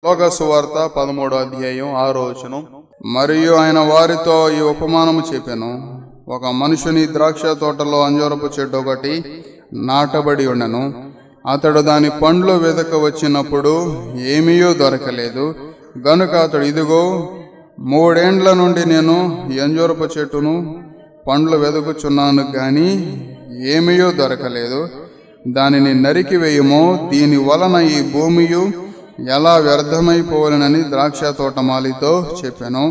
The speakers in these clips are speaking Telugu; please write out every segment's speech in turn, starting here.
లోక సువార్త 13వ అధ్యాయం 6వ వచనం. మరియు ఆయన వారితో ఈ ఉపమానము చెప్పెను. ఒక మనుషుని ద్రాక్ష తోటలో అంజూరపు చెట్టు ఒకటి నాటబడి ఉండెను. అతడు దాని పండ్లు వెదక వచ్చినప్పుడు ఏమీయూ దొరకలేదు. గనుక అతడు, ఇదిగో 3 ఏండ్ల నుండి నేను ఈ అంజూరపు చెట్టును పండ్లు వెదుకుచున్నాను, గాని ఏమీయూ దొరకలేదు. దానిని నరికి వేయుము, దీని వలన ఈ భూమియు ఎలా వ్యర్థమైపోవాలని ద్రాక్ష తోటమాలితో చెప్పాను.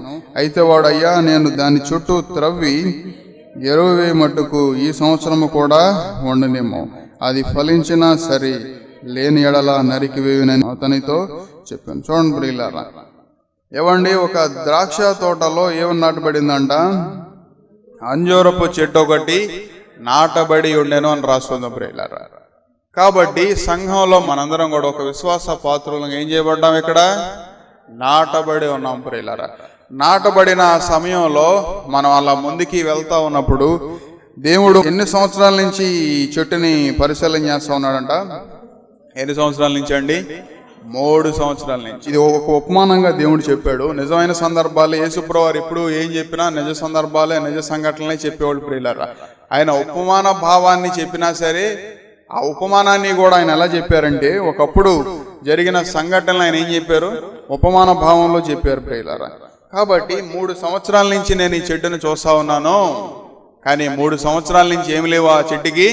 అయితే వాడు, అయ్యా, నేను దాని చుట్టూ త్రవ్వి ఎరువు వేయమట్టుకు ఈ సంవత్సరము కూడా ఉండనేమో, అది ఫలించినా సరి, లేని ఎడల నరికి వేయునని అతనితో చెప్పాను. చూడండి ప్రియులారా, ఏవండి, ఒక ద్రాక్ష తోటలో ఏమని నాటబడిందంట? అంజూరపు చెట్టు ఒకటి నాటబడి ఉండెను అని రాస్తుంది ప్రియులారా. కాబట్టి సంఘంలో మనందరం కూడా ఒక విశ్వాస పాత్రలను ఏం చేయబడ్డాం? ఇక్కడ నాటబడి ఉన్నాం ప్రియులారా. నాటబడిన సమయంలో మనం అలా ముందుకి వెళ్తా ఉన్నప్పుడు దేవుడు ఎన్ని సంవత్సరాల నుంచి ఈ చెట్టుని పరిశీలన చేస్తా ఉన్నాడంట? ఎన్ని సంవత్సరాల నుంచి అండి? 3 సంవత్సరాల నుంచి. ఇది ఒక ఉపమానంగా దేవుడు చెప్పాడు. నిజమైన సందర్భాలు యేసుప్రభువారు ఎప్పుడు ఏం చెప్పినా నిజ సందర్భాలే, నిజ సంఘటనలే చెప్పేవాళ్ళు ప్రియులారా. ఆయన ఉపమాన భావాన్ని చెప్పినా సరే, ఆ ఉపమానాన్ని కూడా ఆయన ఎలా చెప్పారంటే, ఒకప్పుడు జరిగిన సంఘటనలు ఆయన ఏం చెప్పారు? ఉపమాన భావంలో చెప్పారు ప్రియులారా. కాబట్టి 3 సంవత్సరాల నుంచి నేను ఈ చెట్టును చూస్తా ఉన్నాను, కానీ 3 సంవత్సరాల నుంచి ఏమి లేవు, ఆ చెట్టుకి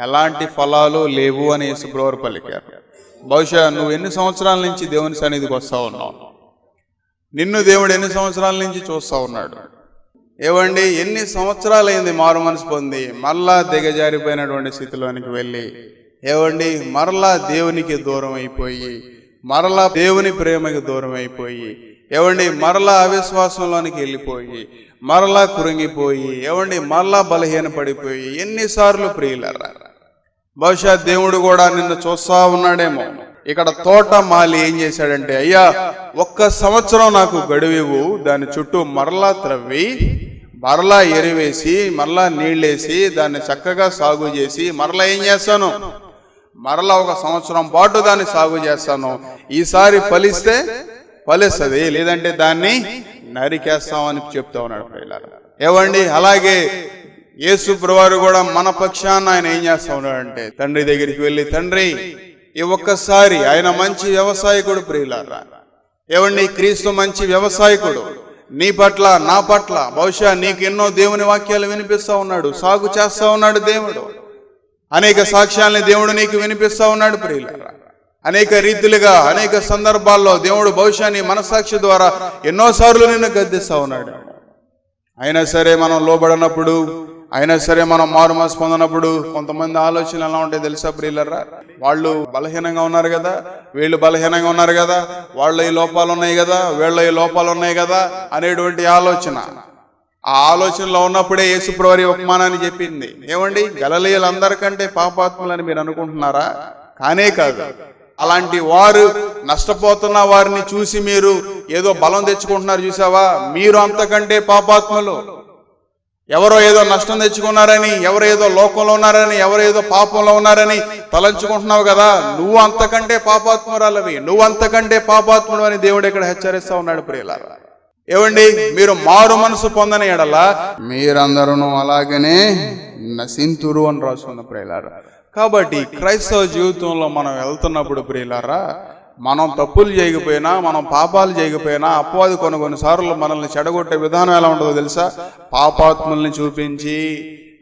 ఎలాంటి ఫలాలు లేవు అని యేసుప్రభువారు పలికారు. బహుశా నువ్వు ఎన్ని సంవత్సరాల నుంచి దేవుని సన్నిధికి వస్తా ఉన్నావు? నిన్ను దేవుడు ఎన్ని సంవత్సరాల నుంచి చూస్తా ఉన్నాడు? ఏవండి, ఎన్ని సంవత్సరాలైంది మారు మనసు పొంది మరలా దిగజారిపోయినటువంటి స్థితిలోనికి వెళ్ళి, ఏవండి, మరలా దేవునికి దూరం అయిపోయి, మరలా దేవుని ప్రేమకి దూరం అయిపోయి, ఏవండి, మరలా అవిశ్వాసంలోనికి వెళ్ళిపోయి, మరలా కురింగిపోయి, ఏవండి, మరలా బలహీన పడిపోయి ఎన్నిసార్లు ప్రియులారా. బహుశా దేవుడు కూడా నిన్ను చూస్తా ఉన్నాడేమో. ఇక్కడ తోట మాలి ఏం చేశాడంటే, అయ్యా, 1 సంవత్సరం నాకు గడువు, దాని చుట్టూ మరలా త్రవ్వి, మరలా ఎరివేసి, మరలా నీళ్ళేసి, దాన్ని చక్కగా సాగు చేసి, మరలా ఏం చేస్తాను? మరలా 1 సంవత్సరం పాటు దాన్ని సాగు చేస్తాను. ఈసారి ఫలిస్తే ఫలిస్తుంది, లేదంటే దాన్ని నరికేస్తామని చెప్తా ఉన్నాడు ప్రియులారా. ఏవండి, అలాగే యేసు ప్రభువారు కూడా మన పక్షాన ఆయన ఏం చేస్తా ఉన్నాడంటే, తండ్రి దగ్గరికి వెళ్ళి, తండ్రి, ఈ ఒక్కసారి, ఆయన మంచి వ్యవసాయకుడు ప్రియులారా. ఏవండి, క్రీస్తు మంచి వ్యవసాయకుడు. నీ పట్ల, నా పట్ల, బహుశా నీకు ఎన్నో దేవుని వాక్యాలు వినిపిస్తా ఉన్నాడు, సాగు చేస్తా ఉన్నాడు దేవుడు. అనేక సాక్ష్యాలని దేవుడు నీకు వినిపిస్తా ఉన్నాడు ప్రియులారా. అనేక రీతిలుగా, అనేక సందర్భాల్లో దేవుడు బహుశా నీ మనసాక్షి ద్వారా ఎన్నోసార్లు నిన్ను గద్దిస్తా ఉన్నాడు. అయినా సరే మనం లోబడినప్పుడు, అయినా సరే మనం మారు మనసు పొందినప్పుడు కొంతమంది ఆలోచనలు ఎలా ఉంటాయి తెలుసా ప్రియులారా? వాళ్ళు బలహీనంగా ఉన్నారు కదా, వీళ్ళు బలహీనంగా ఉన్నారు కదా, వాళ్ళ ఈ లోపాలు ఉన్నాయి కదా, వీళ్ళ ఈ లోపాలు ఉన్నాయి కదా అనేటువంటి ఆలోచన. ఆ ఆలోచనలో ఉన్నప్పుడే యేసుప్రభువారి ఉపమానాన్ని చెప్పింది. ఏమండి, గలిలయులందరికంటే పాపాత్ములని మీరు అనుకుంటున్నారా? కానే కాదు. అలాంటి వారు నష్టపోతున్న వారిని చూసి మీరు ఏదో బలం తెచ్చుకుంటున్నారు చూసావా? మీరు అంతకంటే పాపాత్ములు. ఎవరో ఏదో నష్టం తెచ్చుకున్నారని, ఎవరో ఏదో లోకంలో ఉన్నారని, ఎవరో ఏదో పాపంలో ఉన్నారని తలంచుకుంటున్నావు కదా, నువ్వు అంతకంటే పాపాత్మురాలవి, నువ్వు అంతకంటే పాపాత్ముడు అని దేవుడు ఇక్కడ హెచ్చరిస్తా ఉన్నాడు ప్రియులారా. ఏవండి, మీరు మారు మనసు పొందని ఎడల మీరందరూ అలాగనే నశింతురు అని రాసుకున్న ప్రియులారా. కాబట్టి క్రైస్తవ జీవితంలో మనం వెళ్తున్నప్పుడు ప్రియులారా, మనం తప్పులు చేయకపోయినా, మనం పాపాలు చేయకపోయినా, అపవాది కొన్నిసార్లు మనల్ని చెడగొట్టే విధానం ఎలా ఉంటుందో తెలుసా? పాపాత్ముల్ని చూపించి,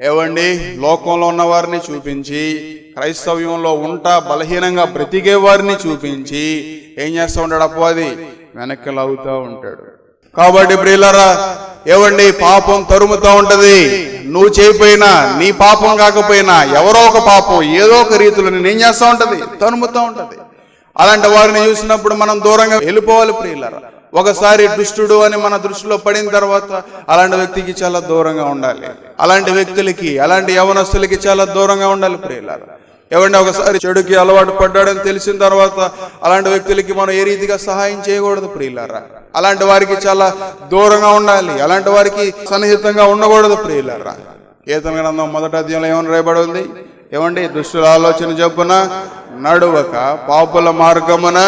ఏవండి, లోకంలో ఉన్న వారిని చూపించి, క్రైస్తవ్యంలో ఉంటా బలహీనంగా బ్రతికే వారిని చూపించి ఏం చేస్తూ ఉంటాడు అపవాది? వెనక్కి లాగుతూ ఉంటాడు. కాబట్టి ప్రియులారా, ఏవండి, పాపం తరుముతూ ఉంటది. నువ్వు చేయకపోయినా, నీ పాపం కాకపోయినా, ఎవరో ఒక పాపం ఏదో ఒక రీతిలో నేనేం చేస్తూ ఉంటది? తరుముతూ ఉంటది. అలాంటి వారిని చూసినప్పుడు మనం దూరంగా వెళ్ళిపోవాలి ప్రియులారా. ఒకసారి దుష్టుడు అని మన దృష్టిలో పడిన తర్వాత అలాంటి వ్యక్తికి చాలా దూరంగా ఉండాలి. అలాంటి వ్యక్తులకి, అలాంటి యవనస్తులకి చాలా దూరంగా ఉండాలి ప్రియులారా. ఏమంటే ఒకసారి చెడుకి అలవాటు పడ్డాడని తెలిసిన తర్వాత అలాంటి వ్యక్తులకి మనం ఏ రీతిగా సహాయం చేయకూడదు ప్రియులారా. అలాంటి వారికి చాలా దూరంగా ఉండాలి, అలాంటి వారికి సన్నిహితంగా ఉండకూడదు ప్రియులారా. కీర్తన గ్రంథం 1వ అధ్యాయంలో ఏమని రాయబడి ఉంది? ఏమండి, దుష్టుల ఆలోచన చొప్పున నడువక పాపుల మార్గమున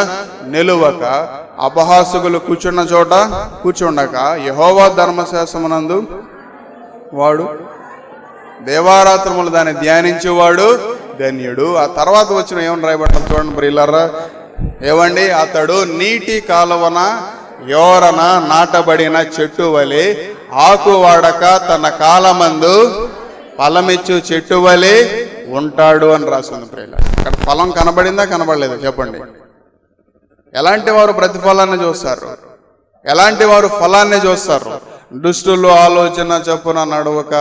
నిలువక, అపహాసకులు కూర్చున్న చోట కూర్చుండక, యెహోవా ధర్మశాస్త్రమునందు వాడు దేవారాత్రములు దాన్ని ధ్యానించేవాడు ధన్యుడు. ఆ తర్వాత వచ్చిన ఏమని రాయబడ్డాం చూడండి ప్రియులారా. ఏమండి, అతడు నీటి కాలువన యోరన నాటబడిన చెట్టు వలె ఆకు వాడక తన కాలమందు ఫలమిచ్చు చెట్టు వలె ఉంటాడు అని రాసింది ప్రియులారా. అక్కడ ఫలం కనబడిందా కనబడలేదు చెప్పండి? ఎలాంటి వారు ప్రతిఫలాన్ని చూస్తారు? ఎలాంటి వారు ఫలాన్ని చూస్తారు? దుష్టులు ఆలోచన చొప్పున నడవక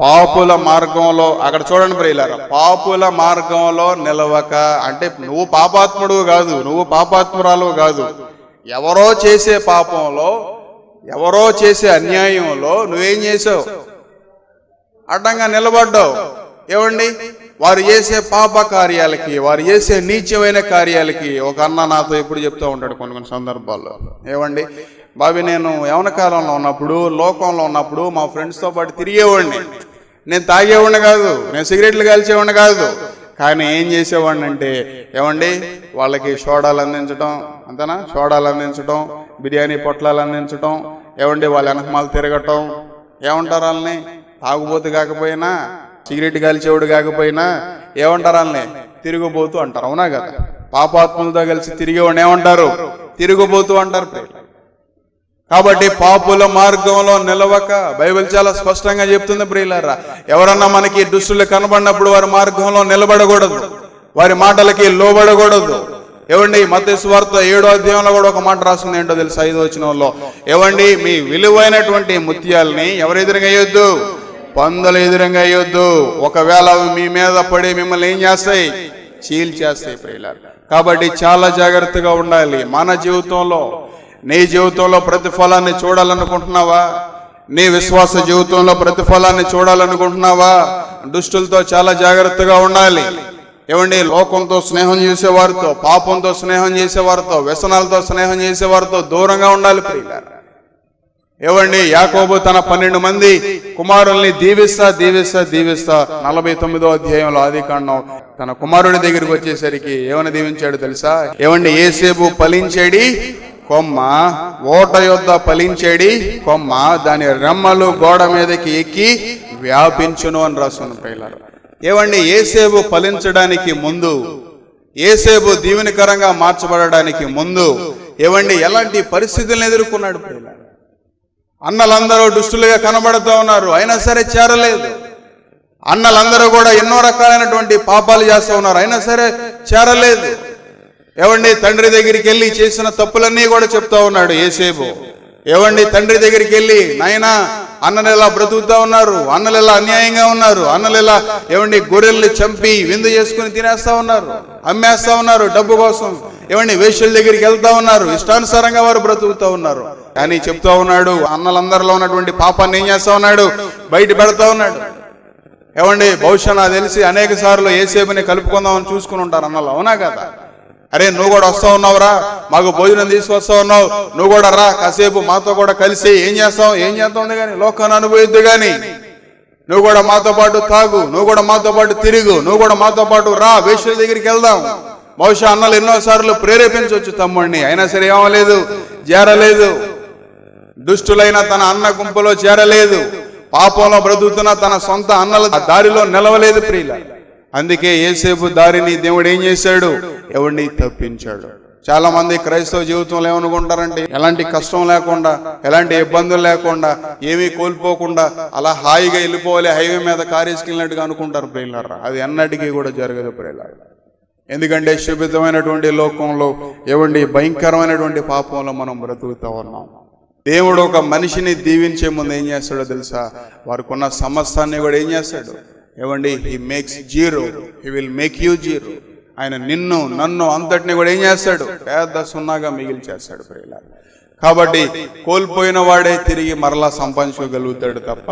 పాపుల మార్గంలో, అక్కడ చూడండి ప్రియులారా, పాపుల మార్గంలో నిలవక అంటే నువ్వు పాపాత్ముడు కాదు, నువ్వు పాపాత్మురాలు కాదు. ఎవరో చేసే పాపంలో, ఎవరో చేసే అన్యాయంలో నువ్వేం చేసావు? అడ్డంగా నిలబడ్డావు. ఏమండి, వారు చేసే పాప కార్యాలకి, వారు చేసే నీచమైన కార్యాలకి ఒక అన్న నాతో ఎప్పుడు చెప్తూ ఉంటాడు కొన్ని సందర్భాల్లో. ఏమండి బాబీ, నేను యవన కాలంలో ఉన్నప్పుడు, లోకంలో ఉన్నప్పుడు మా ఫ్రెండ్స్తో పాటు తిరిగేవాడిని. నేను తాగేవాడిని కాదు, నేను సిగరెట్లు కాల్చేవాడిని కాదు. కానీ ఏం చేసేవాడిని అంటే, ఏమండి, వాళ్ళకి సోడాలు అందించడం, అంతేనా, సోడాలు అందించడం, బిర్యానీ పొట్లాలు అందించడం, ఏమండి వాళ్ళ వెనకమాలు తిరగటం. ఏమంటారు వాళ్ళని? తాగుబోతు కాకపోయినా, సిగరెట్ కాల్చేవాడు కాకపోయినా ఏమంటారు వాళ్ళని? తిరుగుబోతూ అంటారు. అవునా కదా? పాపాత్ములతో కలిసి తిరిగేవాడిని ఏమంటారు? తిరుగుబోతూ అంటారు. కాబట్టి పాపుల మార్గంలో నిలవక, బైబిల్ చాలా స్పష్టంగా చెప్తుంది ప్రియులారా. ఎవరన్నా మనకి దుష్టులు కనబడినప్పుడు వారి మార్గంలో నిలబడకూడదు, వారి మాటలకి లోబడకూడదు. ఏవండి, మత్తయి సువార్త 7వ అధ్యాయంలో కూడా ఒక మాట రాస్తుంది. ఏంటో తెలుసు? 5వ వచనంలో, ఏవండి, మీ విలువైనటువంటి ముత్యాలని ఎవరు ఎదురుగా వేయొద్దు? పందులు ఎదురుగా వేయొద్దు. ఒకవేళ అవి మీ మీద పడి మిమ్మల్ని ఏం చేస్తాయి? చీల్చేస్తాయి ప్రియులారా. కాబట్టి చాలా జాగ్రత్తగా ఉండాలి. మన జీవితంలో, నీ జీవితంలో ప్రతిఫలాన్ని చూడాలనుకుంటున్నావా? నీ విశ్వాస జీవితంలో ప్రతిఫలాన్ని చూడాలనుకుంటున్నావా? దుష్టులతో చాలా జాగ్రత్తగా ఉండాలి. ఏమండి, లోకంతో స్నేహం చేసేవారితో, పాపంతో స్నేహం చేసేవారితో, వ్యసనాలతో స్నేహం చేసేవారితో దూరంగా ఉండాలి ప్రియులారా. ఏవండి, యాకోబు తన 12 మంది కుమారుల్ని దీవిస్తా 49వ అధ్యాయంలో ఆదికాండం తన కుమారుడి దగ్గరికి వచ్చేసరికి ఏమని దీవించాడు తెలుసా? ఏవండి, యేసేపు ఫలించేడి కొమ్మ, ఓట యొద్ద ఫలించేడి కొమ్మ, దాని రెమ్మలు గోడ మీదకి ఎక్కి వ్యాపించును అని రాస్తున్న ప్రియులారా. ఏవండి, యేసేపు ఫలించడానికి ముందు, యేసేపు దీవెనకరంగా మార్చబడడానికి ముందు, ఏవండి ఎలాంటి పరిస్థితులను ఎదుర్కొన్నాడు ప్రియులారా. అన్నలందరూ దుష్టులుగా కనబడుతూ ఉన్నారు, అయినా సరే చేరలేదు. అన్నలందరూ కూడా ఎన్నో రకాలైనటువంటి పాపాలు చేస్తూ ఉన్నారు, అయినా సరే చేరలేదు. ఏవండి, తండ్రి దగ్గరికి వెళ్ళి చేసిన తప్పులన్నీ కూడా చెప్తా ఉన్నాడు యేసేపు. ఏవండి, తండ్రి దగ్గరికి వెళ్ళి, నాయనా అన్నలు ఎలా బ్రతుకుతా ఉన్నారు, అన్నలు ఎలా అన్యాయంగా ఉన్నారు, అన్నలు ఎలా ఏవండి గొర్రెల్ని చంపి విందు చేసుకుని తినేస్తా ఉన్నారు, అమ్మేస్తా ఉన్నారు డబ్బు కోసం. ఏవండి, వేశ్యల దగ్గరికి వెళ్తా ఉన్నారు, ఇష్టానుసారంగా వారు బ్రతుకుతా ఉన్నారు. కానీ చెప్తా ఉన్నాడు, అన్నలందరిలో ఉన్నటువంటి పాపాన్ని ఏం చేస్తా ఉన్నాడు? బయట పెడతా ఉన్నాడు. ఏవండి, బహుశా నాకు తెలిసి అనేక సార్లు యేసేపుని కలుపుకుందామని చూసుకుని ఉంటారు అన్నలు. అవునా కదా? అరే, నువ్వు కూడా వస్తా ఉన్నావురా, మాకు భోజనం తీసుకొస్తా ఉన్నావు, నువ్వు కూడా రా, కాసేపు మాతో కూడా కలిసి ఏం చేస్తావు కానీ లోకాన్ని అనుభవిద్దు కానీ, నువ్వు కూడా మాతో పాటు తాగు, నువ్వు కూడా మాతో పాటు తిరుగు, నువ్వు కూడా మాతో పాటు రా, వేశ్యల దగ్గరికి వెళ్దాం. బహుశా అన్నలు ఎన్నోసార్లు ప్రేరేపించవచ్చు తమ్ముడిని, అయినా సరే ఏమలేదు, చేరలేదు. దుష్టులైన తన అన్న గుంపులో చేరలేదు, పాపంలో బ్రతుకుతున్న తన సొంత అన్నల దారిలో నిలవలేదు ప్రియులారా. అందుకే యేసేపు దారిని దేవుడు ఏం చేశాడు? ఎవరిని తప్పించాడు. చాలా మంది క్రైస్తవ జీవితంలో ఏమనుకుంటారంటే, ఎలాంటి కష్టం లేకుండా, ఎలాంటి ఇబ్బందులు లేకుండా, ఏమీ కోల్పోకుండా అలా హాయిగా వెళ్ళిపోవాలి, హైవే మీద కారేసుకెళ్ళినట్టుగా అనుకుంటారు ప్రియులారా. అది ఎన్నటికీ కూడా జరగదు ప్రియులారా. ఎందుకంటే శుభితమైనటువంటి లోకంలో, ఏవండి భయంకరమైనటువంటి పాపంలో మనం బ్రతుకుతా ఉన్నాం. దేవుడు ఒక మనిషిని దీవించే ముందు ఏం చేస్తాడో తెలుసా? వారికి ఉన్న సమస్తాన్ని కూడా ఏం చేస్తాడు? ఏవండి, he makes zero, he will make you zero. ఆయన నిన్ను నన్ను అంతటిని కూడా ఏం చేస్తాడు? పెద్ద సున్నాగా మిగిల్చేస్తాడు ప్రియులారా. కాబట్టి కోల్పోయిన వాడే తిరిగి మరలా సంపాదించుకోగలుగుతాడు తప్ప,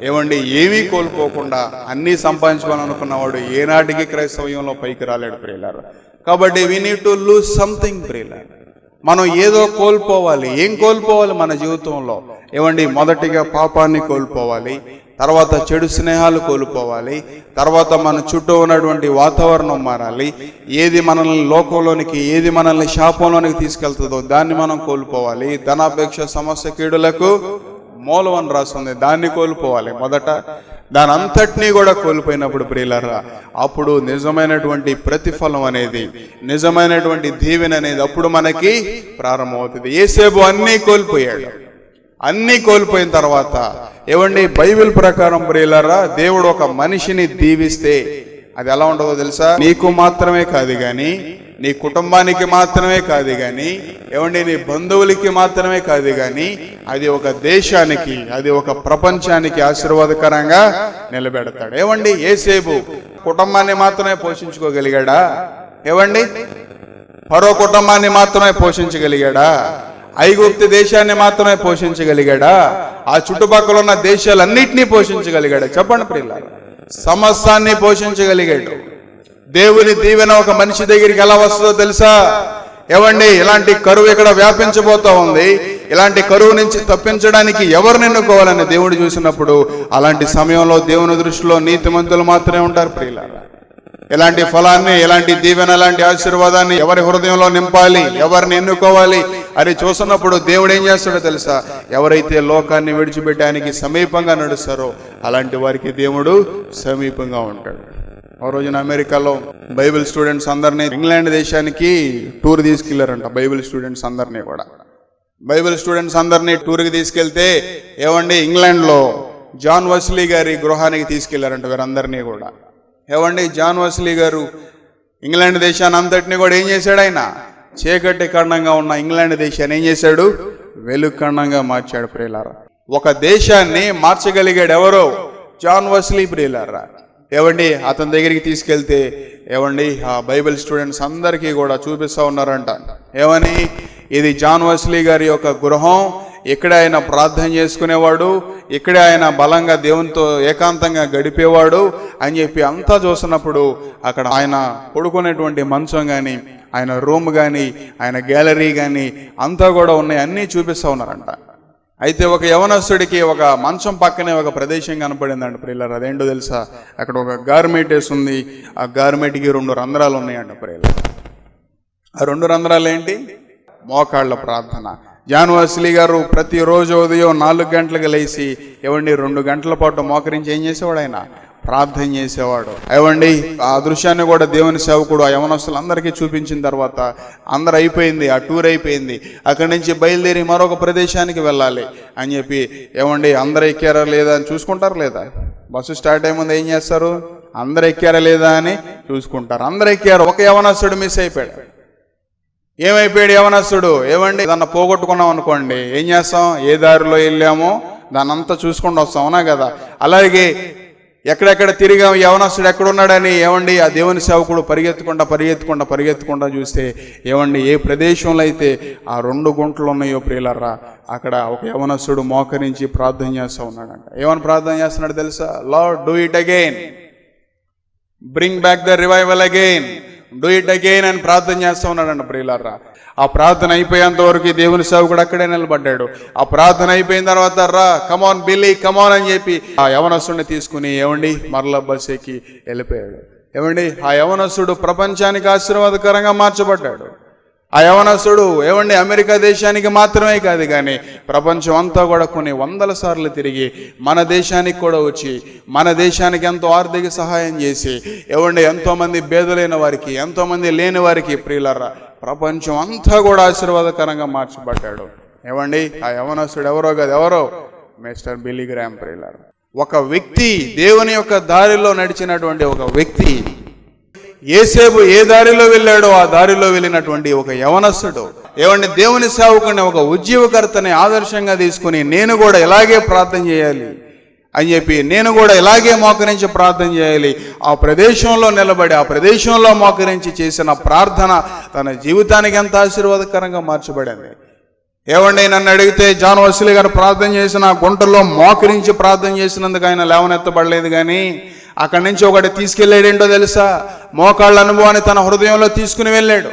ఏవండి ఏమీ కోల్పోకుండా అన్నీ సంపాదించుకోవాలనుకున్నవాడు ఏనాటికి క్రైస్తవ్యంలో పైకి రాలేడు ప్రియులారా. కాబట్టి we need to lose something ప్రియులారా. మనం ఏదో కోల్పోవాలి. ఏం కోల్పోవాలి మన జీవితంలో? ఏవండి, మొదటిగా పాపాన్ని కోల్పోవాలి, తర్వాత చెడు స్నేహాలు కోల్పోవాలి, తర్వాత మన చుట్టూ ఉన్నటువంటి వాతావరణం మారాలి. ఏది మనల్ని లోకంలోనికి, ఏది మనల్ని శాపంలోనికి తీసుకెళ్తుందో దాన్ని మనం కోల్పోవాలి. ధనాపేక్ష సమస్య కీడులకు మూలం అని రాస్తుంది, దాన్ని కోల్పోవాలి మొదట. దాని అంతటినీ కూడా కోల్పోయినప్పుడు ప్రియులారా, అప్పుడు నిజమైనటువంటి ప్రతిఫలం అనేది, నిజమైనటువంటి దీవెన అనేది అప్పుడు మనకి ప్రారంభమవుతుంది. యేసేపు అన్నీ కోల్పోయాడు. అన్నీ కోల్పోయిన తర్వాత ఏమండి, బైబిల్ ప్రకారం ప్రియులారా, దేవుడు ఒక మనిషిని దీవిస్తే అది ఎలా ఉంటుందో తెలుసా? నీకు మాత్రమే కాదు కానీ, నీ కుటుంబానికి మాత్రమే కాదు కానీ, ఏమండి నీ బంధువులకి మాత్రమే కాదు కానీ, అది ఒక దేశానికి, అది ఒక ప్రపంచానికి ఆశీర్వాదకరంగా నిలబెడతాడు. ఏమండి, యేసేపు కుటుంబాన్ని మాత్రమే పోషించుకోగలిగాడా? ఏమండి, ఫరో కుటుంబాన్ని మాత్రమే పోషించగలిగాడా? ఐగుప్తు దేశాన్ని మాత్రమే పోషించగలిగాడా? ఆ చుట్టుపక్కల ఉన్న దేశాలన్నింటినీ పోషించగలిగాడా? చెప్పండి ప్రియులారా, సమస్తాన్ని పోషించగలిగాడు. దేవుని దీవెన ఒక మనిషి దగ్గరికి ఎలా వస్తుందో తెలుసా? ఏవండి, ఇలాంటి కరువు ఇక్కడ వ్యాపించబోతా ఉంది. ఇలాంటి కరువు నుంచి తప్పించడానికి ఎవరు ఎన్నుకోవాలని దేవుడు చూసినప్పుడు, అలాంటి సమయంలో దేవుని దృష్టిలో నీతిమంతులు మాత్రమే ఉంటారు ప్రియులారా. ఎలాంటి ఫలాన్ని, ఎలాంటి దీవెన, ఎలాంటి ఆశీర్వాదాన్ని ఎవరి హృదయంలో నింపాలి, ఎవరిని ఎన్నుకోవాలి అని చూసినప్పుడు దేవుడు ఏం చేస్తాడో తెలుసా? ఎవరైతే లోకాన్ని విడిచిపెట్టడానికి సమీపంగా నడుస్తారో అలాంటి వారికి దేవుడు సమీపంగా ఉంటాడు. ఆ రోజున అమెరికాలో బైబిల్ స్టూడెంట్స్ అందరినీ ఇంగ్లాండ్ దేశానికి టూర్ తీసుకెళ్లారంట. బైబిల్ స్టూడెంట్స్ అందరినీ కూడా, బైబిల్ స్టూడెంట్స్ అందరినీ టూర్కి తీసుకెళ్తే ఏమండి, ఇంగ్లాండ్లో జాన్ వెస్లీ గారి గృహానికి తీసుకెళ్లారంట వీరందరినీ కూడా. ఏమండి, జాన్ వెస్లీ గారు ఇంగ్లాండ్ దేశాన్ని అంతటినీ కూడా ఏం చేశాడు? ఆయన చీకటి ఖండంగా ఉన్న ఇంగ్లాండ్ దేశాన్ని ఏం చేశాడు? వెలుగు ఖండంగా మార్చాడు ప్రియులారా. ఒక దేశాన్ని మార్చగలిగాడు ఎవరో? జాన్ వెస్లీ ప్రియులారా. ఏమండి, అతని దగ్గరికి తీసుకెళ్తే ఏమండి, ఆ బైబిల్ స్టూడెంట్స్ అందరికీ కూడా చూపిస్తూ ఉన్నారంట. ఏమని? ఇది జాన్ వెస్లీ గారి యొక్క గృహం, ఇక్కడే ఆయన ప్రార్థన చేసుకునేవాడు, ఇక్కడే ఆయన బలంగా దేవునితో ఏకాంతంగా గడిపేవాడు అని చెప్పి అంతా చూసినప్పుడు అక్కడ ఆయన పడుకునేటువంటి మంచం కానీ, ఆయన రూమ్ కానీ, ఆయన గ్యాలరీ కానీ అంతా కూడా ఉన్నాయి, అన్నీ చూపిస్తూ ఉన్నారంట. అయితే ఒక యవనస్తుడికి ఒక మంచం పక్కనే ఒక ప్రదేశం కనపడిందంట ప్రియులారా. అదేంటో తెలుసా? అక్కడ ఒక గార్మెంట్ వేసి ఉంది. ఆ గార్మెంట్కి 2 రంధ్రాలు ఉన్నాయంట ప్రియులారా. ఆ 2 రంధ్రాలు ఏంటి? మోకాళ్ళ ప్రార్థన. జాన్ వెస్లీ గారు ప్రతిరోజు ఉదయం 4 గంటలకు లేచి ఏమండి 2 గంటల పాటు మోకరించి ఏం చేసేవాడు? ఆయన ప్రార్థన చేసేవాడు. ఏమండి, ఆ దృశ్యాన్ని కూడా దేవుని సేవకుడు ఆ యవనస్తులందరికీ చూపించిన తర్వాత అందరు అయిపోయింది, ఆ టూర్ అయిపోయింది. అక్కడి నుంచి బయలుదేరి మరొక ప్రదేశానికి వెళ్ళాలి అని చెప్పి ఏమండి, అందరు ఎక్కారా లేదా అని చూసుకుంటారు లేదా? బస్సు స్టార్ట్ అయ్యే ముందు ఏం చేస్తారు? అందరు ఎక్కారా లేదా అని చూసుకుంటారు. అందరు ఎక్కారు, ఒక యవనస్తుడు మిస్ అయిపోయాడు. ఏమైపోయాడు యవనస్తుడు? ఏమండి, దాన్ని పోగొట్టుకున్నాం అనుకోండి, ఏం చేస్తాం? ఏ దారిలో వెళ్ళామో దాన్ని అంతా చూసుకుంటూ వస్తాం, అవునా కదా? అలాగే ఎక్కడెక్కడ తిరిగాం, యవనస్తుడు ఎక్కడున్నాడని ఏమండి ఆ దేవుని సేవకుడు పరిగెత్తుకుంటా చూస్తే ఏమండి, ఏ ప్రదేశంలో అయితే ఆ 2 గుంటలు ఉన్నాయో ప్రియులారా, అక్కడ ఒక యవనస్తుడు మోకరించి ప్రార్థన చేస్తూ ఉన్నాడంట. ఏమని ప్రార్థన చేస్తున్నాడు తెలుసా? Lord, do it again, bring back the revival again, do it again అని ప్రార్థన చేస్తూ ఉన్నాడంట ప్రియులారా. ఆ ప్రార్థన అయిపోయేంత వరకు దేవుని సేవకుడు అక్కడే నిలబడ్డాడు. ఆ ప్రార్థన అయిపోయిన తర్వాత రా కమాన్ బిల్లీ కమాన్ అని చెప్పి ఆ యవనస్తుడిని తీసుకుని ఏమండి మరలా బస్ ఎక్కి వెళ్ళిపోయాడు. ఏమండి, ఆ యవనస్తుడు ప్రపంచానికి ఆశీర్వాదకరంగా మార్చబడ్డాడు. ఆ యవనస్తుడు ఏమండి అమెరికా దేశానికి మాత్రమే కాదు కానీ ప్రపంచం అంతా కూడా కొన్ని 100 సార్లు తిరిగి మన దేశానికి కూడా వచ్చి మన దేశానికి ఎంతో ఆర్థిక సహాయం చేసి ఏమండి ఎంతోమంది బేదలైన వారికి, ఎంతోమంది లేని వారికి ప్రియులారా ప్రపంచం అంతా కూడా ఆశీర్వాదకరంగా మార్చబడ్డాడు. ఏమండి, ఆ యవనస్తుడు ఎవరో కాదు, ఎవరో మిస్టర్ బిల్లీ గ్రామ్ ప్రియులారా. ఒక వ్యక్తి, దేవుని యొక్క దారిలో నడిచినటువంటి ఒక వ్యక్తి. యేసేపు ఏ దారిలో వెళ్ళాడో ఆ దారిలో వెళ్ళినటువంటి ఒక యవనస్తుడు ఏమండి దేవుని సేవకుని, ఒక ఉజ్జీవకర్తని ఆదర్శంగా తీసుకుని నేను కూడా ఇలాగే ప్రార్థన చేయాలి అని చెప్పి, నేను కూడా ఇలాగే మోకరించి ప్రార్థన చేయాలి. ఆ ప్రదేశంలో నిలబడి ఆ ప్రదేశంలో మోకరించి చేసిన ప్రార్థన తన జీవితానికి ఎంత ఆశీర్వాదకరంగా మార్చబడింది. ఏమండి, నన్ను అడిగితే జాన్ వెస్లీ గారు ప్రార్థన చేసిన గుంటలో మోకరించి ప్రార్థన చేసినందుకు ఆయన లేవనెత్తబడలేదు. కానీ అక్కడి నుంచి ఒకటి తీసుకెళ్ళాడేంటో తెలుసా? మోకాళ్ళ అనుభవాన్ని తన హృదయంలో తీసుకుని వెళ్ళాడు.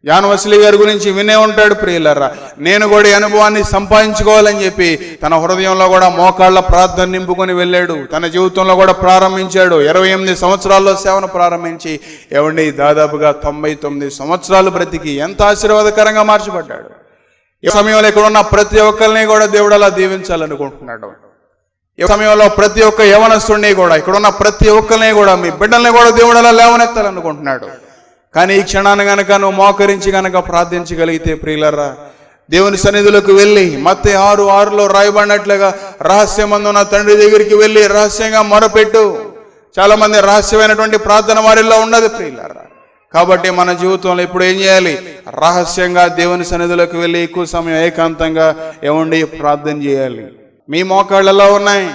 జాన్ వెస్లీ గారి గురించి వినే ఉంటాడు ప్రియులారా. నేను కూడా ఈ అనుభవాన్ని సంపాదించుకోవాలని చెప్పి తన హృదయంలో కూడా మోకాళ్ళ ప్రార్థన నింపుకొని వెళ్ళాడు. తన జీవితంలో కూడా ప్రారంభించాడు. 28 సంవత్సరాల్లో సేవను ప్రారంభించి ఏమండి దాదాపుగా 99 సంవత్సరాలు బ్రతికి ఎంత ఆశీర్వాదకరంగా మార్చబడ్డాడు. ఈ సమయంలో ఇక్కడ ఉన్న ప్రతి ఒక్కరిని కూడా దేవుడు అలా దీవించాలనుకుంటున్నాడు. ఈ సమయంలో ప్రతి ఒక్క యవనస్తుడిని కూడా, ఇక్కడ ఉన్న ప్రతి ఒక్కరిని కూడా, మీ బిడ్డల్ని కూడా దేవుడు అలా లేవనెత్తాలనుకుంటున్నాడు. కానీ ఈ క్షణాన్ని గనక నువ్వు మోకరించి గనక ప్రార్థించగలిగితే ప్రియులరా, దేవుని సన్నిధిలోకి వెళ్ళి మత్తయి 6:6లో రాయబడినట్లుగా రహస్యమందున్న తండ్రి దగ్గరికి వెళ్ళి రహస్యంగా మొరపెట్టు. చాలా మంది రహస్యమైనటువంటి ప్రార్థన వారిలో ఉన్నది ప్రియులరా. కాబట్టి మన జీవితంలో ఇప్పుడు ఏం చేయాలి? రహస్యంగా దేవుని సన్నిధిలోకి వెళ్ళి ఎక్కువ సమయం ఏకాంతంగా ఏమండి ప్రార్థన చేయాలి. మీ మోకాళ్ళు ఎలా ఉన్నాయి?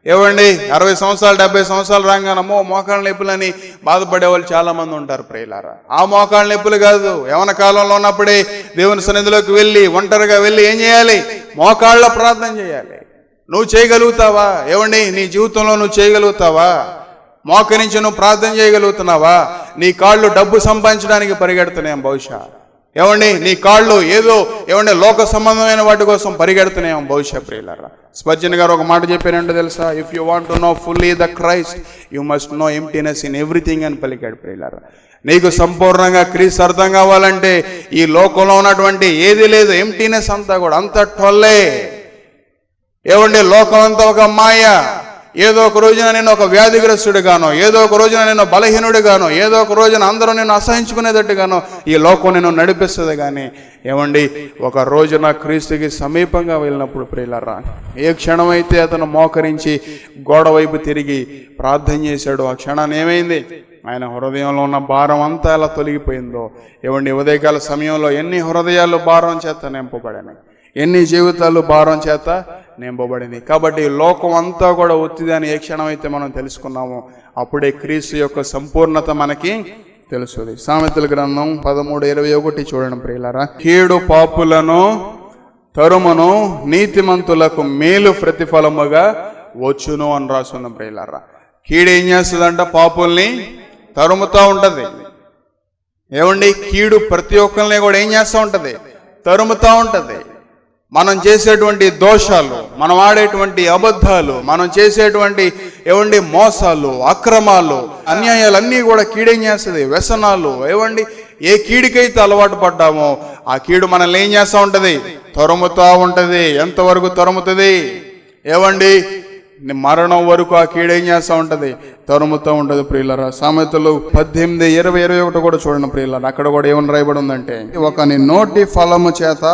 ఏవండి 60 సంవత్సరాలు 70 సంవత్సరాలు రాగానమ్మో మోకాళ్ళ నొప్పులని బాధపడే వాళ్ళు చాలా మంది ఉంటారు ప్రియులారా. ఆ మోకాళ్ళ నొప్పులు కాదు. యవన కాలంలో ఉన్నప్పుడే దేవుని సన్నిధిలోకి వెళ్ళి ఒంటరిగా వెళ్ళి ఏం చేయాలి? మోకాళ్ళ ప్రార్థన చేయాలి. నువ్వు చేయగలుగుతావా? ఏవండి నీ జీవితంలో నువ్వు చేయగలుగుతావా? మోకరించి నువ్వు ప్రార్థన చేయగలుగుతున్నావా? నీ కాళ్ళు డబ్బు సంపాదించడానికి పరిగెడుతున్నాం బహుశా. ఏమండి నీ కాళ్ళు ఏదో ఏమండి లోక సంబంధమైన వాటి కోసం పరిగెడుతున్నాం బహుశా ప్రియులారా. స్పర్జన్ గారు ఒక మాట చెప్పారంటే తెలుసా? If you want to know fully the Christ you must know emptiness in everything అని పలికాడు ప్రియులారా. నీకు సంపూర్ణంగా క్రీస్తు అర్థం కావాలంటే ఈ లోకంలో ఉన్నటువంటి ఏది లేదు, ఎంప్టీనెస్ అంతా కూడా అంత టొల్లే. ఏమండి లోకం అంతా ఒక మాయ. ఏదో ఒక రోజున నేను ఒక వ్యాధిగ్రస్తుడిగానో, ఏదో ఒక రోజున నేను బలహీనుడిగానో, ఏదో ఒక రోజున అందరూ నేను అసహించుకునేటట్టుగానో ఈ లోకం నేను నడిపిస్తుంది. కానీ ఏమండి ఒక రోజున క్రీస్తుకి సమీపంగా వెళ్ళినప్పుడు ప్రియులారా, ఏ క్షణమైతే అతను మోకరించి గోడ వైపు తిరిగి ప్రార్థన చేశాడు, ఆ క్షణాన్ని ఏమైంది? ఆయన హృదయంలో ఉన్న భారం అంతా ఎలా తొలగిపోయిందో. ఏమండి ఉదయకాల సమయంలో ఎన్ని హృదయాలు భారం చేత నింపబడినాయి, ఎన్ని జీవితాలు భారం చేత నింపబడింది. కాబట్టి లోకం అంతా కూడా ఒత్తిడి అని ఏ క్షణం అయితే మనం తెలుసుకున్నామో అప్పుడే క్రీస్తు యొక్క సంపూర్ణత మనకి తెలుస్తుంది. సామెతల గ్రంథం 13:21 చూడండి ప్రియులారా. కీడు పాపులను తరుమును, నీతిమంతులకు మేలు ప్రతిఫలముగా వచ్చును అని రాసున్న ప్రియులారా. కీడు ఏం చేస్తుందంట? పాపుల్ని తరుముతూ ఉంటది. ఏమండి కీడు ప్రతి ఒక్కరిని కూడా ఏం చేస్తూ ఉంటది? తరుముతూ ఉంటది. మనం చేసేటువంటి దోషాలు, మనం ఆడేటువంటి అబద్ధాలు, మనం చేసేటువంటి ఏవండి మోసాలు, అక్రమాలు, అన్యాయాలు అన్నీ కూడా కీడేం చేస్తుంది? వ్యసనాలు. ఏవండి ఏ కీడికైతే అలవాటు పడ్డామో ఆ కీడు మనల్ని ఏం చేస్తూ ఉంటది? తరుముతూ ఉంటది. ఎంతవరకు తరుముతుంది? ఏవండి మరణం వరకు ఆ కీడేం చేస్తూ ఉంటది? తరుముతూ ఉంటది ప్రియులరా. సామెతలు 18:20-21 కూడా చూడండి ప్రియులరా. అక్కడ కూడా ఏమని రాయబడి ఉందంటే, ఒకని నోటి ఫలము చేత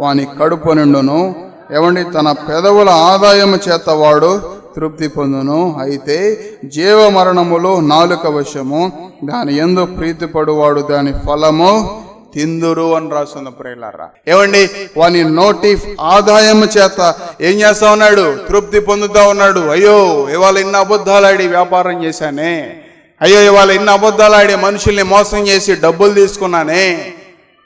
వాని కడుపు నిండును, ఏమండి తన పెదవుల ఆదాయము చేత వాడు తృప్తి పొందును. అయితే జీవ మరణములు నాలుక వశము, దాని యందు ప్రీతిపడువాడు దాని ఫలము తిందురు అని రాస్తున్న ప్రియులారా. ఏమండి వాని నోటి ఆదాయము చేత ఏం చేస్తా ఉన్నాడు? తృప్తి పొందుతా ఉన్నాడు. అయ్యో ఇవాళ ఇన్ని అబద్ధాలు ఆడి వ్యాపారం చేశానే, అయ్యో ఇవాళ ఇన్ని అబద్ధాలు ఆడి మనుషుల్ని మోసం చేసి డబ్బులు తీసుకున్నానే.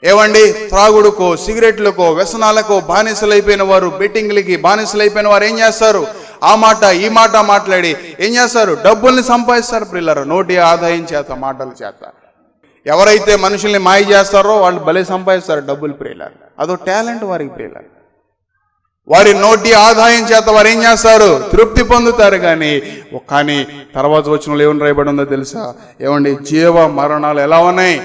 ఏవండి త్రాగుడుకో, సిగరెట్లకో, వ్యసనాలకో బానిసలైపోయిన వారు, బెట్టింగ్లకి బానిసలైపోయిన వారు ఏం చేస్తారు? ఆ మాట ఈ మాట మాట్లాడి ఏం చేస్తారు? డబ్బుల్ని సంపాదిస్తారు ప్రియులారా. నోటి ఆదాయం చేత, మాటల చేత. ఎవరైతే మనుషుల్ని మాయ చేస్తారో వాళ్ళు భలే సంపాదిస్తారు డబ్బులు ప్రియులారా. అదో టాలెంట్ వారికి ప్రియులారా. వారి నోటి ఆదాయం చేత వారు ఏం చేస్తారు? తృప్తి పొందుతారు. కానీ తర్వాత వచనంలో ఏమని రాయబడి ఉందో తెలుసా? ఏమండి జీవ మరణాలు ఎలా ఉన్నాయి?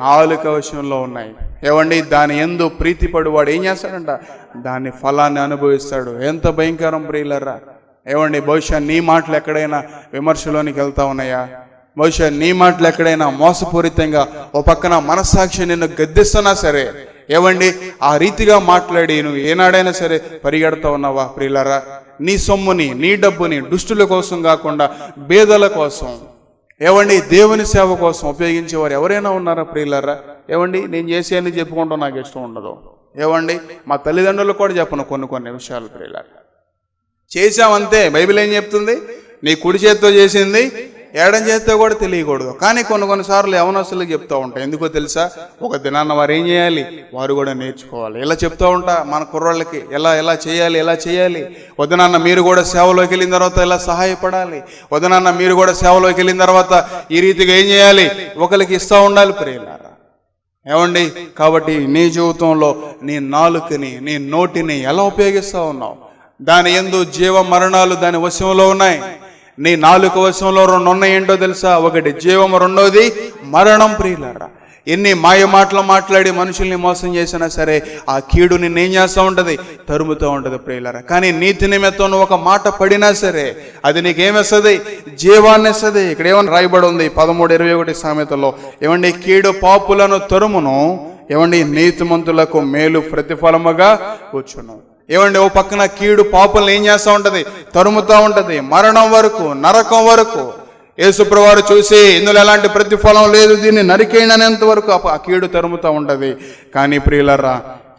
నాలుక వశంలో ఉన్నాయి. ఏవండి దాని యందు ప్రీతిపడు వాడు ఏం చేస్తాడంట? దాని ఫలాన్ని అనుభవిస్తాడు. ఎంత భయంకరం ప్రియులరా. ఏవండి బహుశా నీ మాటలు ఎక్కడైనా విమర్శలోనికి వెళ్తా ఉన్నాయా? బహుశా నీ మాటలు ఎక్కడైనా మోసపూరితంగా ఓ పక్కన మనస్సాక్షి నిన్ను గద్దిస్తున్నా సరే, ఏవండి ఆ రీతిగా మాట్లాడి నువ్వు ఏనాడైనా సరే పరిగెడతా ఉన్నావా ప్రియులరా? నీ సొమ్ముని, నీ డబ్బుని దుష్టుల కోసం కాకుండా బేదల కోసం, ఏవండి దేవుని సేవ కోసం ఉపయోగించేవారు ఎవరైనా ఉన్నారా ప్రియులారా? ఏవండి నేను చేసేయని చెప్పుకుంటూ నాకు ఇష్టం ఉండదు. ఏవండి మా తల్లిదండ్రులు కూడా చెప్పను కొన్ని విషయాలు ప్రియులారా. చేసామంతే. బైబిల్ ఏం చెప్తుంది? నీ కుడి చేత్తో చేసింది ఎడం చేత్తో కూడా తెలియకూడదు. కానీ కొన్నిసార్లు యవనస్తులకు చెప్తూ ఉంటాయి. ఎందుకో తెలుసా? ఒక దినాన్న వారు ఏం చేయాలి? వారు కూడా నేర్చుకోవాలి. ఇలా చెప్తూ ఉంటా మన కుర్రోళ్ళకి, ఎలా చేయాలి. వదనాన్న మీరు కూడా సేవలోకి వెళ్ళిన తర్వాత ఎలా సహాయపడాలి, వదనాన్న మీరు కూడా సేవలోకి వెళ్ళిన తర్వాత ఈ రీతిగా ఏం చేయాలి? ఒకరికి ఇస్తూ ఉండాలి ప్రియులారా. ఏమండి? కాబట్టి నీ జీవితంలో నీ నాలుకని, నీ నోటిని ఎలా ఉపయోగిస్తూ ఉన్నావు? దాని యందు జీవ మరణాలు దాని వశంలో ఉన్నాయి. నీ నాలుక వశంలో రెండు ఉన్నాయి. ఏంటో తెలుసా? ఒకటి జీవము, రెండోది మరణం. ప్రియులారా, ఎన్ని మాయ మాటలు మాట్లాడి మనుషుల్ని మోసం చేసినా సరే ఆ కీడు నిన్ను ఏం చేస్తూ ఉంటుంది? తరుముతూ ఉంటుంది ప్రియులారా. కానీ నీతి నిమిత్తం నువ్వు ఒక మాట పడినా సరే అది నీకేమిస్తుంది? జీవాన్ని ఇస్తుంది. ఇక్కడ ఏమని రాయబడి ఉంది 13:21 సామెతలో, ఏమండి? కీడు పాపులను తరుమును, ఏమండి? నీతిమంతులకు మేలు ప్రతిఫలముగా వచ్చును. ఏమండి? ఓ పక్కన కీడు పాపులను ఏం చేస్తూ ఉంటుంది? తరుముతూ ఉంటుంది, మరణం వరకు, నరకం వరకు. యేసుప్రభువారు చూసి ఇందులో ఎలాంటి ప్రతిఫలం లేదు, దీన్ని నరికేయనంత వరకు ఆ కీడు తరుముతూ ఉంటుంది. కానీ ప్రియులరా,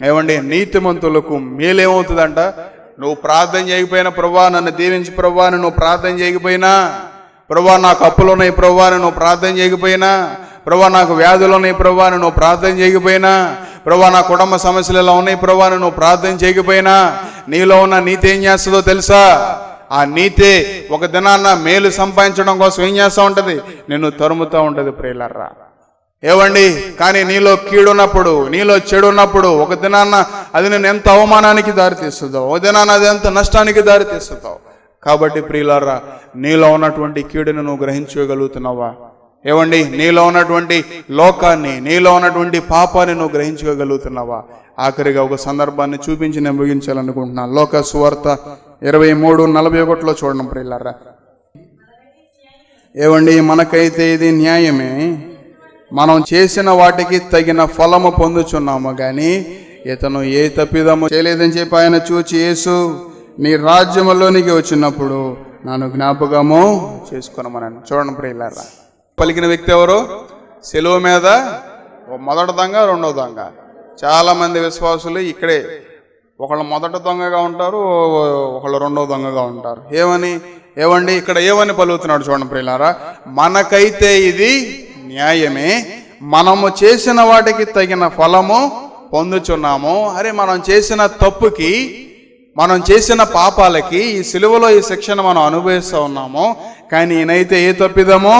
ఏమండి? నీతిమంతులకు మేలేమవుతుందంట? నువ్వు ప్రార్థన చేయకపోయినా, ప్రభువా నన్ను దీవించి ప్రభువా అని నువ్వు ప్రార్థన చేయకపోయినా, ప్రభువా నాకు అప్పులు ఉన్నాయి ప్రభువా అని నువ్వు ప్రార్థన చేయకపోయినా, ప్రభువా నాకు వ్యాధులు ఉన్నాయి ప్రభువా అని నువ్వు ప్రార్థన చేయకపోయినా, ప్రభువా నా కుటుంబ సమస్యలు ఎలా ఉన్నాయి ప్రభువా అని నువ్వు ప్రార్థన చేయకపోయినా, నీలో ఉన్న నీతి ఏం చేస్తుందో తెలుసా? ఆ నీతి ఒక దినాన్న మేలు సంపాదించడం కోసం ఏం చేస్తూ ఉంటుంది? నిన్ను తరుముతూ ఉంటుంది ప్రియులారా. ఏవండి? కానీ నీలో కీడున్నప్పుడు, నీలో చెడు ఉన్నప్పుడు ఒక దినాన్న అది నేను ఎంత అవమానానికి దారితీస్తుందో, ఒక దినాన్న అది ఎంత నష్టానికి దారితీస్తుందో. కాబట్టి ప్రియులారా, నీలో ఉన్నటువంటి కీడును నువ్వు గ్రహించగలుగుతున్నావా? ఏవండి? నీలో ఉన్నటువంటి లోకాన్ని, నీలో ఉన్నటువంటి పాపాన్ని నువ్వు గ్రహించగలుగుతున్నావా? ఆఖరిగా ఒక సందర్భాన్ని చూపించి నేను ముగించాలనుకుంటున్నాను. లోక సువార్త 23:41 చూడండి ప్రియులారా. ఏవండి? మనకైతే ఇది న్యాయమే, మనం చేసిన వాటికి తగిన ఫలము పొందుచున్నాము, కానీ ఇతను ఏ తప్పిదము చేయలేదని చెప్పి ఆయన చూచి, యేసు నీ రాజ్యములోనికి వచ్చినప్పుడు నన్ను జ్ఞాపకము చేసుకున్నామని. చూడండి ప్రియులారా, పలికిన వ్యక్తి ఎవరు? సెలువు మీద మొదటి దొంగ, రెండవ దొంగ. చాలా మంది విశ్వాసులు ఇక్కడే ఒకళ్ళు మొదట దొంగగా ఉంటారు, ఒకళ్ళు రెండవ దొంగగా ఉంటారు. ఏవండి? ఇక్కడ ఏమని పలుకుతున్నాడు చూడండి ప్రియులారా. మనకైతే ఇది న్యాయమే, మనము చేసిన వాటికి తగిన ఫలము పొందుచున్నాము. అరే, మనం చేసిన తప్పుకి, మనం చేసిన పాపాలకి ఈ సిలువలో ఈ శిక్షను మనం అనుభవిస్తూ ఉన్నాము. కానీ ఈయనైతే ఏ తప్పిదమో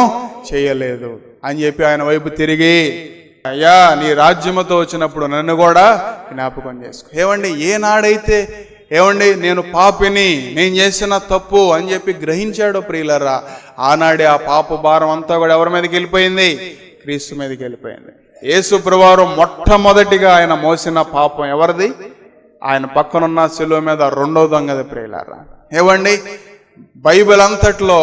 చేయలేదు అని చెప్పి ఆయన వైపు తిరిగి, అయ్యా నీ రాజ్యముతో వచ్చినప్పుడు నన్ను కూడా జ్ఞాపకం చేసుకో. ఏవండి? ఏనాడైతే నేను పాపిని, నేను చేసిన తప్పు అని చెప్పి గ్రహించాడో ప్రియులరా, ఆనాడే ఆ పాప భారం అంతా కూడా ఎవరి మీదకి వెళ్ళిపోయింది? క్రీస్తు మీదకి వెళ్ళిపోయింది. యేసు ప్రభువారు మొట్టమొదటిగా ఆయన మోసిన పాపం ఎవరిది? ఆయన పక్కనున్న శిలువ మీద రెండో దొంగది ప్రియులారా. ఏవండి? బైబిల్ అంతట్లో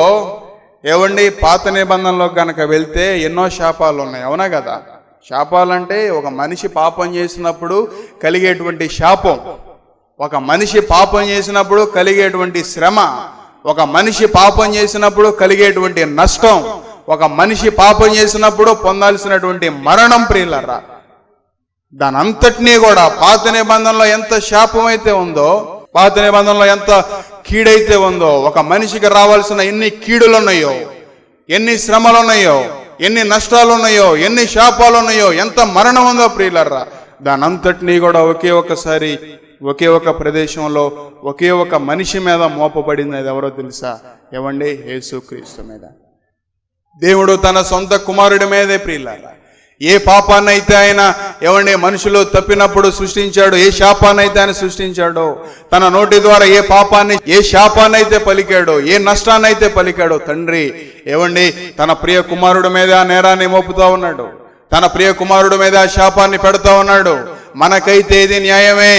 పాత నిబంధనలో కనుక వెళ్తే ఎన్నో శాపాలు ఉన్నాయి, అవునా కదా? శాపాలంటే ఒక మనిషి పాపం చేసినప్పుడు కలిగేటువంటి శాపం, ఒక మనిషి పాపం చేసినప్పుడు కలిగేటువంటి శ్రమ, ఒక మనిషి పాపం చేసినప్పుడు కలిగేటువంటి నష్టం, ఒక మనిషి పాపం చేసినప్పుడు పొందాల్సినటువంటి మరణం ప్రియులారా. దాని అంతటినీ కూడా పాత నిబంధనలో ఎంత శాపం అయితే ఉందో, పాత నిబంధనలో ఎంత కీడైతే ఉందో, ఒక మనిషికి రావాల్సిన ఎన్ని కీడులు ఉన్నాయో, ఎన్ని శ్రమలు ఉన్నాయో, ఎన్ని నష్టాలు ఉన్నాయో, ఎన్ని శాపాలు ఉన్నాయో, ఎంత మరణం ఉందో ప్రియులారా, దాని అంతటినీ కూడా ఒకే ఒక ప్రదేశంలో ఒకే ఒక మనిషి మీద మోపబడింది. అది ఎవరో తెలుసా? యేసుక్రీస్తు మీద. దేవుడు తన సొంత కుమారుడి మీదే ప్రియులారా ఏ పాపాన్ని అయితే ఆయన మనుషులు తప్పినప్పుడు సృష్టించాడు, ఏ శాపాన్ని అయితే ఆయన సృష్టించాడో, తన నోటి ద్వారా ఏ పాపాన్ని, ఏ శాపాన్ని అయితే పలికాడో, ఏ నష్టాన్ని అయితే పలికాడో, తండ్రి తన ప్రియ కుమారుడి మీద ఆ నేరాన్ని మోపుతా ఉన్నాడు, తన ప్రియ కుమారుడి మీద ఆ శాపాన్ని పెడతా ఉన్నాడు. మనకైతే ఇది న్యాయమే,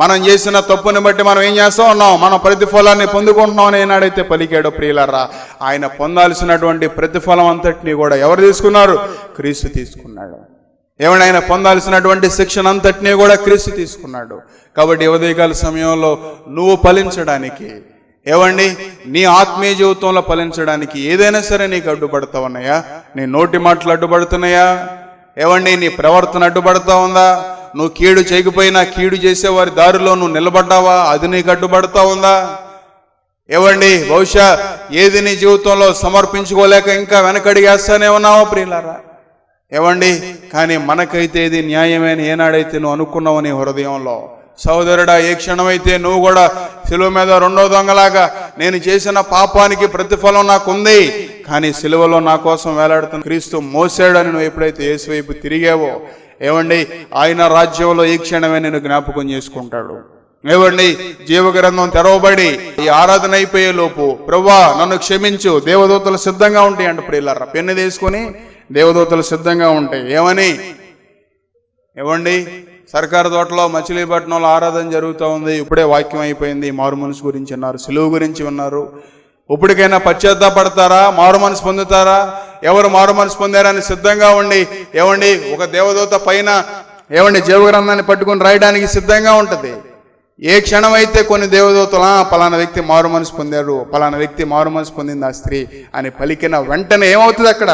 మనం చేసిన తప్పుని బట్టి మనం ఏం చేస్తా ఉన్నాం? మనం ప్రతిఫలాన్ని పొందుకుంటున్నాం అని ఏనాడైతే పలికాడో ప్రియులారా, ఆయన పొందాల్సినటువంటి ప్రతిఫలం అంతటినీ కూడా ఎవరు తీసుకున్నారు? క్రీస్తు తీసుకున్నాడు. ఆయన పొందాల్సినటువంటి శిక్షణ అంతటినీ కూడా క్రీస్తు తీసుకున్నాడు. కాబట్టి ఉదయకాల సమయంలో నువ్వు ఫలించడానికి, నీ ఆత్మీయ జీవితంలో ఫలించడానికి ఏదైనా సరే నీకు అడ్డుపడతా ఉన్నాయా? నీ నోటి మాటలు అడ్డుపడుతున్నాయా? నీ ప్రవర్తన అడ్డుపడతా ఉందా? నువ్వు కీడు చేయకపోయినా కీడు చేసేవారి దారిలో నువ్వు నిలబడ్డావా? అది నీకు అడ్డుపడతా ఉందా? బహుశా ఏది నీ జీవితంలో సమర్పించుకోలేక ఇంకా వెనకడిగేస్తానే ఉన్నావా ప్రియులారా? కానీ మనకైతే ఇది న్యాయమే అని ఏనాడైతే నువ్వు అనుకున్నావు నీ హృదయంలో, సోదరుడా, ఏ క్షణమైతే నువ్వు కూడా సిలువ మీద రెండో దొంగలాగా నేను చేసిన పాపానికి ప్రతిఫలం నాకుంది, కానీ సిలువలో నా కోసం వేలాడుతున్న క్రీస్తు మోసాడని నువ్వు ఎప్పుడైతే యేసు వైపు తిరిగావో, ఏమండి ఆయన రాజ్యంలో ఈ క్షణమే నేను జ్ఞాపకం చేసుకుంటాడు. ఏవండి జీవగ్రంథం తెరవబడి ఈ ఆరాధన అయిపోయే లోపు ప్రభువా నన్ను క్షమించు, దేవదూతలు సిద్ధంగా ఉంటాయి అంట ప్రియులారా. పెన్ను తీసుకొని దేవదూతలు సిద్ధంగా ఉంటాయి. ఏమని? ఏవండి సర్కారు తోటలో మచిలీపట్నంలో ఆరాధన జరుగుతూ ఉంది. ఇప్పుడే వాక్యం అయిపోయింది. మారు మనసు గురించి అన్నారు, సిలువ గురించి ఉన్నారు. ఇప్పటికైనా పశ్చాత్తాపడతారా? మారు మనసు పొందుతారా? ఎవరు మారు మనసు పొందారని సిద్ధంగా ఉండి ఏవండి ఒక దేవదూత పైన ఏవండి జీవగ్రంథాన్ని పట్టుకుని రాయడానికి సిద్ధంగా ఉంటుంది. ఏ క్షణం అయితే కొన్ని దేవదూతలు పలానా వ్యక్తి మారు మనసు పొందారు, పలానా వ్యక్తి మారు మనసు పొందింది ఆ స్త్రీ అని పలికిన వెంటనే ఏమవుతుంది? అక్కడ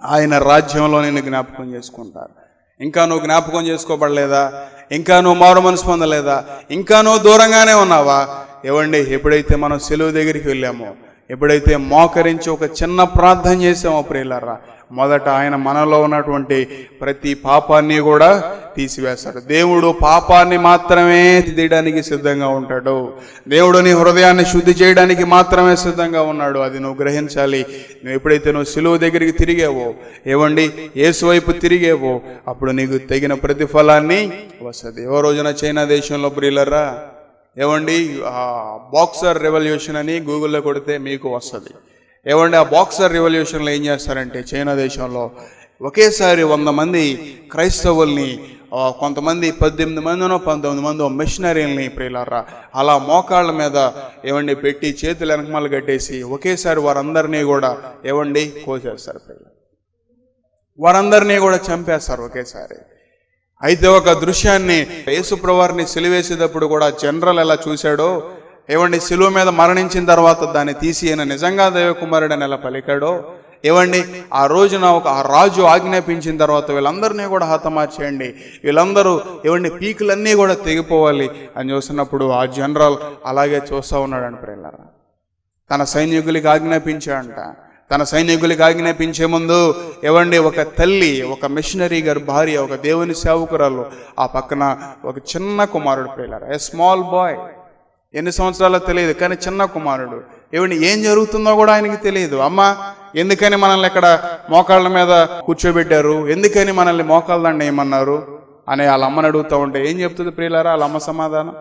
ఆయన రాజ్యంలో నేను జ్ఞాపకం చేసుకుంటారు. ఇంకా నువ్వు జ్ఞాపకం చేసుకోబడలేదా? ఇంకా నువ్వు మారు మనసు పొందలేదా? ఇంకా నువ్వు దూరంగానే ఉన్నావా? ఏవండి ఎప్పుడైతే మనం సెలువు దగ్గరికి వెళ్ళామో, ఎప్పుడైతే మోకరించి ఒక చిన్న ప్రార్థన చేసామో ప్రియులారా, మొదట ఆయన మనలో ఉన్నటువంటి ప్రతి పాపాన్ని కూడా తీసివేస్తాడు. దేవుడు పాపాన్ని మాత్రమే తీయడానికి సిద్ధంగా ఉంటాడు. దేవుడు నీ హృదయాన్ని శుద్ధి చేయడానికి మాత్రమే సిద్ధంగా ఉన్నాడు. అది నువ్వు గ్రహించాలి. నువ్వు ఎప్పుడైతే నువ్వు సిలువ దగ్గరికి తిరిగేవో, ఏవండి యేసు వైపు తిరిగేవో, అప్పుడు నీకు తగిన ప్రతిఫలాన్ని వస్తుంది. ఏ రోజున చైనా దేశంలో ప్రియులరా ఏవండి బాక్సర్ రెవల్యూషన్ అని గూగుల్లో కొడితే మీకు వస్తుంది. ఏమంటే ఆ బాక్సర్ రెవల్యూషన్లో ఏం చేస్తారంటే చైనా దేశంలో ఒకేసారి 100 మంది క్రైస్తవుల్ని, కొంతమంది 18 మందినో 19 మందో మిషనరీల్ని ప్రియులారా అలా మోకాళ్ళ మీద ఏవండి పెట్టి చేతులు వెనకమాలు కట్టేసి ఒకేసారి వారందరినీ కూడా ఏవండి కోసేస్తారు. వారందరినీ కూడా చంపేస్తారు ఒకేసారి. అయితే ఒక దృశ్యాన్ని యేసుప్రభువారిని సిలువేసేటప్పుడు కూడా జనరల్ ఎలా చూశాడో, ఏవండి సిలువ మీద మరణించిన తర్వాత దాన్ని తీసి ఆయన నిజంగా దైవకుమారుడని ఎలా పలికాడో, ఏవండి ఆ రోజున ఆ రాజు ఆజ్ఞాపించిన తర్వాత వీళ్ళందరినీ కూడా హతమార్చేయండి, వీళ్ళందరూ ఏవండి పీకులన్నీ కూడా తెగిపోవాలి అని చూస్తున్నప్పుడు ఆ జనరల్ అలాగే చూస్తూ ఉన్నాడు ప్రియులారా. తన సైనికులకి ఆజ్ఞాపించాడంట. తన సైనికులకి ఆజ్ఞాపించే ముందు ఏవండి ఒక తల్లి, ఒక మిషనరీ గారి భార్య, ఒక దేవుని సేవకురాలు, ఆ పక్కన ఒక చిన్న కుమారుడు ప్రియులారా, ఏ స్మాల్ బాయ్, ఎన్ని సంవత్సరాలో తెలియదు కానీ చిన్న కుమారుడు. ఏమండి ఏం జరుగుతుందో కూడా ఆయనకి తెలియదు. అమ్మ ఎందుకని మనల్ని ఇక్కడ మోకాళ్ళ మీద కూర్చోబెట్టారు, ఎందుకని మనల్ని మోకాళ్ళ దండ ఏమన్నారు అని వాళ్ళ అమ్మని అడుగుతూ ఉంటే ఏం చెప్తుంది ప్రియులారా వాళ్ళ అమ్మ సమాధానం?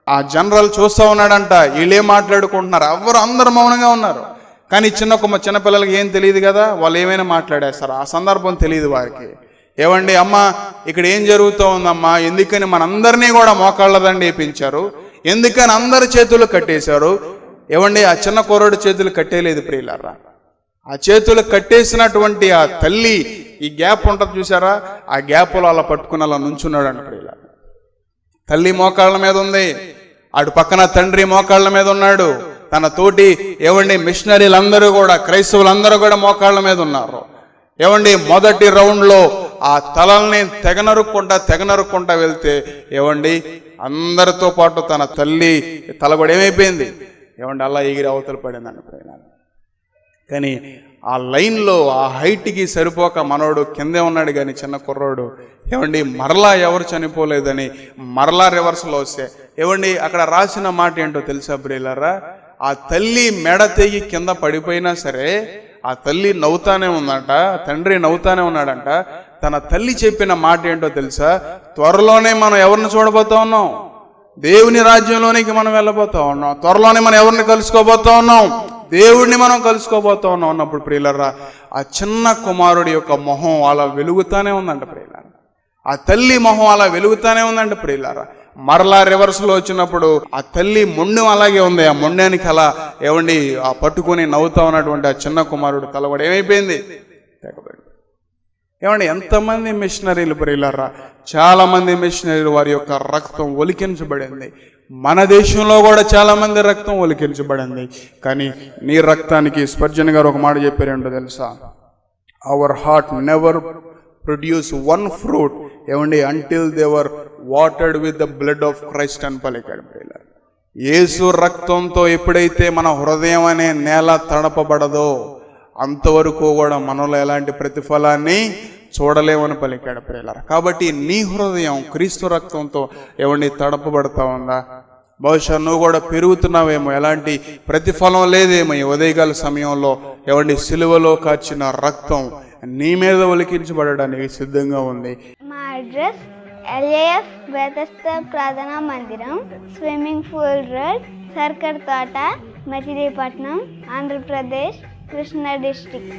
ఆ జనరల్ చూస్తూ ఉన్నాడంట, వీళ్ళేం మాట్లాడుకుంటున్నారు, అందరూ మౌనంగా ఉన్నారు. కానీ చిన్నపిల్లలకి ఏం తెలియదు కదా, వాళ్ళు ఏమైనా మాట్లాడేస్తారు. ఆ సందర్భం తెలియదు వారికి. ఏవండి అమ్మ ఇక్కడ ఏం జరుగుతూ ఉందమ్మా, ఎందుకని మనందరినీ కూడా మోకాళ్ళ దండ వేయించారు, ఎందుకని అందరి చేతులు కట్టేశారు? ఏవండి ఆ చిన్న కుర్రోడు చేతులు కట్టేయలేదు ప్రియులారా. ఆ చేతులు కట్టేసినటువంటి ఆ తల్లి ఈ గ్యాప్ ఉంటుంది చూసారా, ఆ గ్యాప్లో అలా పట్టుకుని అలా నుంచున్నాడు అంట ప్రియులారా. తల్లి మోకాళ్ళ మీద ఉంది, అటు పక్కన తండ్రి మోకాళ్ళ మీద ఉన్నాడు, తన తోటి ఏవండి మిషనరీలందరూ కూడా క్రైస్తవులందరూ కూడా మోకాళ్ళ మీద ఉన్నారు. ఏవండి మొదటి రౌండ్లో ఆ తలల్ని తెగనరుక్కుంటా వెళ్తే ఏవండి అందరితో పాటు తన తల్లి తల కూడా ఏమైపోయింది, ఏమండి అలా ఎగిరి అవతల పడింది అన్న. కానీ ఆ లైన్లో ఆ హైట్కి సరిపోక మనోడు కిందే ఉన్నాడు కానీ చిన్న కుర్రోడు ఏమండి మరలా ఎవరు చనిపోలేదని మరలా రివర్స్లో వస్తే ఏమండి అక్కడ రాసిన మాట ఏంటో తెలుసా ప్రియులారా, ఆ తల్లి మెడ తెగి కింద పడిపోయినా సరే ఆ తల్లి నవ్వుతానే ఉందంట, తండ్రి నవ్వుతానే ఉన్నాడంట. తన తల్లి చెప్పిన మాట ఏంటో తెలుసా, త్వరలోనే మనం ఎవరిని చూడబోతా ఉన్నాం, దేవుని రాజ్యంలోనికి మనం వెళ్ళబోతా ఉన్నాం, త్వరలోనే మనం ఎవరిని కలుసుకోబోతా ఉన్నాం, దేవుడిని మనం కలుసుకోబోతా ఉన్నాం అన్నప్పుడు ప్రియులారా ఆ చిన్న కుమారుడి యొక్క మొహం అలా వెలుగుతానే ఉందంట ప్రియులారా, ఆ తల్లి మొహం అలా వెలుగుతానే ఉందంట ప్రియులారా. మరలా రివర్స్లో వచ్చినప్పుడు ఆ తల్లి మొండెం అలాగే ఉంది, ఆ మొండానికి అలా ఏమండి ఆ పట్టుకొని నవ్వుతా ఉన్నటువంటి ఆ చిన్న కుమారుడు తల కూడా ఏమైపోయింది, తెగబడి. ఏమండి ఎంతమంది మిషనరీలు ప్రియులారా, చాలా మంది మిషనరీలు వారి యొక్క రక్తం ఒలికించబడింది. మన దేశంలో కూడా చాలా మంది రక్తం ఒలికించబడింది. కానీ నీ రక్తానికి స్పర్జన్ గారు ఒక మాట చెప్పారేంటో తెలుసా, our heart never produce one fruit ఏమండి until they were watered with the blood of Christ అని పలికాడు ప్రియులారా. యేసు రక్తంతో ఎప్పుడైతే మన హృదయం అనే నేల తడపబడదో అంతవరకు కూడా మనలో ఎలాంటి ప్రతిఫలాన్ని చూడలేమని పలికాడు ప్రియులారా. కాబట్టి నీ హృదయం క్రీస్తు రక్తంతో ఏమండి తడపబడతా ఉందా? బహుశా నువ్వు కూడా పెరుగుతున్నావేమో, ఎలాంటి ప్రతిఫలం లేదేమో. ఈ ఉదయకాల సమయంలో ఏమండి సిలువలో కార్చిన రక్తం నీ మీద ఒలికించబడడానికి సిద్ధంగా ఉంది. మా అడ్రస్ LAF బెతెస్దా ప్రార్థనా మందిరం, స్విమ్మింగ్ పూల్ రోడ్, సర్కర్ తోట, మచిలీపట్నం, ఆంధ్రప్రదేశ్, కృష్ణా డిస్ట్రిక్ట్.